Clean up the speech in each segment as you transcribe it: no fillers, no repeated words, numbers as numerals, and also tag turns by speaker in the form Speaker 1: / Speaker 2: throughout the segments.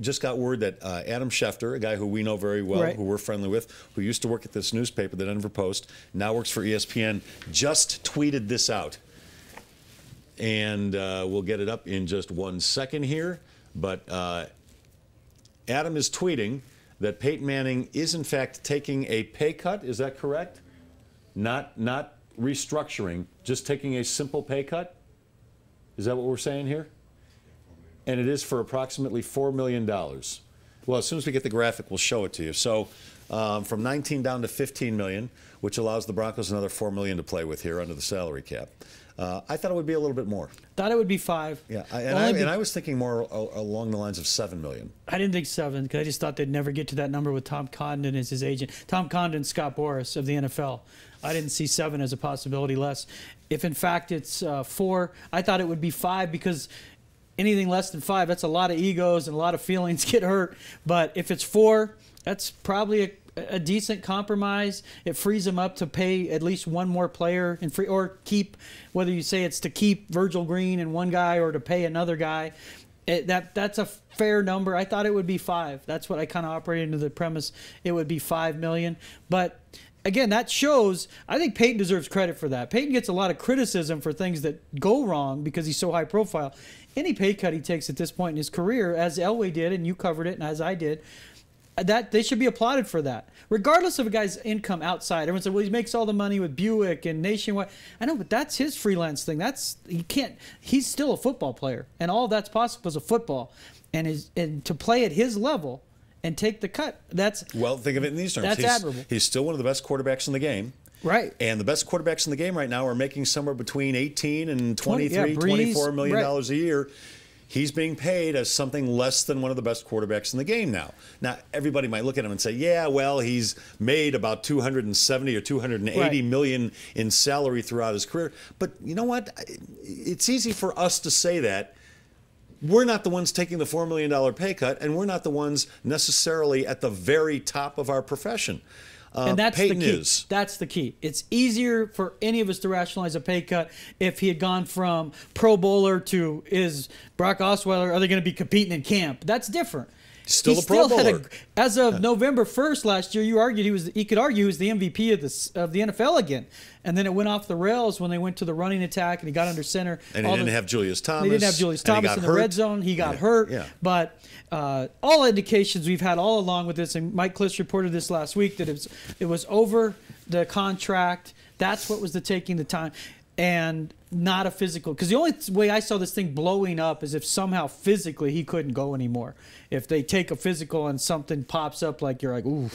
Speaker 1: just got word that Adam Schefter, a guy who we know very well,
Speaker 2: right,
Speaker 1: who we're friendly with, who used to work at this newspaper, the Denver Post, now works for ESPN, just tweeted this out. And we'll get it up in just 1 second here. But Adam is tweeting that Peyton Manning is, in fact, taking a pay cut. Is that correct? Not restructuring, just taking a simple pay cut? Is that what we're saying here? And it is for approximately $4 million. Well, as soon as we get the graphic, we'll show it to you. So from 19 down to 15 million, which allows the Broncos another $4 million to play with here under the salary cap. I thought it would be a little bit more.
Speaker 2: Thought it would be 5.
Speaker 1: Yeah, and I was thinking more along the lines of 7 million.
Speaker 2: I didn't think 7 because I just thought they'd never get to that number with Tom Condon as his agent. Tom Condon, Scott Boras of the NFL. I didn't see 7 as a possibility less. If in fact it's 4, I thought it would be 5 because anything less than 5, that's a lot of egos and a lot of feelings get hurt. But if it's 4, that's probably a decent compromise. It frees them up to pay at least one more player and or keep, whether you say it's to keep Virgil Green and one guy or to pay another guy. That's a fair number. I thought it would be 5. That's what I kind of operated into the premise. It would be $5 million. But again, that shows, I think Peyton deserves credit for that. Peyton gets a lot of criticism for things that go wrong because he's so high profile. Any pay cut he takes at this point in his career, as Elway did, and you covered it, and as I did, that they should be applauded for that, regardless of a guy's income outside. Everyone said, well, he makes all the money with Buick and Nationwide. I know, but that's his freelance thing. He's still a football player, and all that's possible is a football. And to play at his level and take the cut,
Speaker 1: well, think of it in these terms.
Speaker 2: That's admirable.
Speaker 1: He's still one of the best quarterbacks in the game.
Speaker 2: Right.
Speaker 1: And the best quarterbacks in the game right now are making somewhere between 18 and 23,
Speaker 2: Breeze,
Speaker 1: $24 million
Speaker 2: right,
Speaker 1: a year. He's being paid as something less than one of the best quarterbacks in the game now. Now, everybody might look at him and say, yeah, well, he's made about 270 or 280 million in salary throughout his career. But you know what? It's easy for us to say that. We're not the ones taking the $4 million pay cut, and we're not the ones necessarily at the very top of our profession.
Speaker 2: And that's
Speaker 1: Peyton
Speaker 2: the key.
Speaker 1: is.
Speaker 2: That's the key. It's easier for any of us to rationalize a pay cut if he had gone from Pro Bowler to is Brock Osweiler, are they going to be competing in camp? That's different.
Speaker 1: Still a Pro Bowler.
Speaker 2: As of November 1st last year, he could argue he was the MVP of the NFL again. And then it went off the rails when they went to the running attack and he got under center.
Speaker 1: And he didn't have Julius Thomas.
Speaker 2: They didn't have Julius Thomas in the red zone. He got hurt.
Speaker 1: Yeah.
Speaker 2: But all indications we've had all along with this, and Mike Kliss reported this last week, that it was over the contract. That's what was taking the time. And not a physical. Because the only way I saw this thing blowing up is if somehow physically he couldn't go anymore. If they take a physical and something pops up, like you're like, ooh,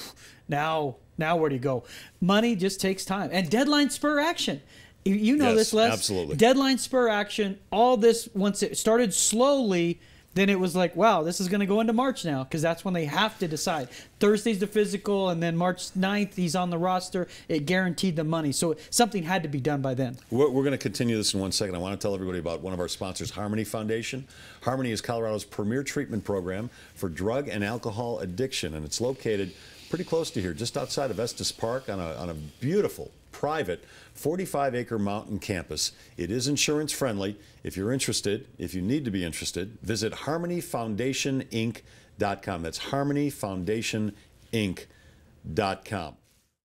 Speaker 2: now where do you go? Money just takes time. And deadline spur action. You know this, Les.
Speaker 1: Absolutely.
Speaker 2: Deadline spur action. All this, once it started slowly, then it was like, wow, this is going to go into March now, because that's when they have to decide. Thursday's the physical, and then March 9th, he's on the roster. It guaranteed the money. So something had to be done by then.
Speaker 1: We're going to continue this in 1 second. I want to tell everybody about one of our sponsors, Harmony Foundation. Harmony is Colorado's premier treatment program for drug and alcohol addiction, and it's located pretty close to here, just outside of Estes Park on a beautiful, private 45-acre mountain campus. It is insurance friendly. If you're interested, if you need to be interested, visit harmonyfoundationinc.com. That's harmonyfoundationinc.com.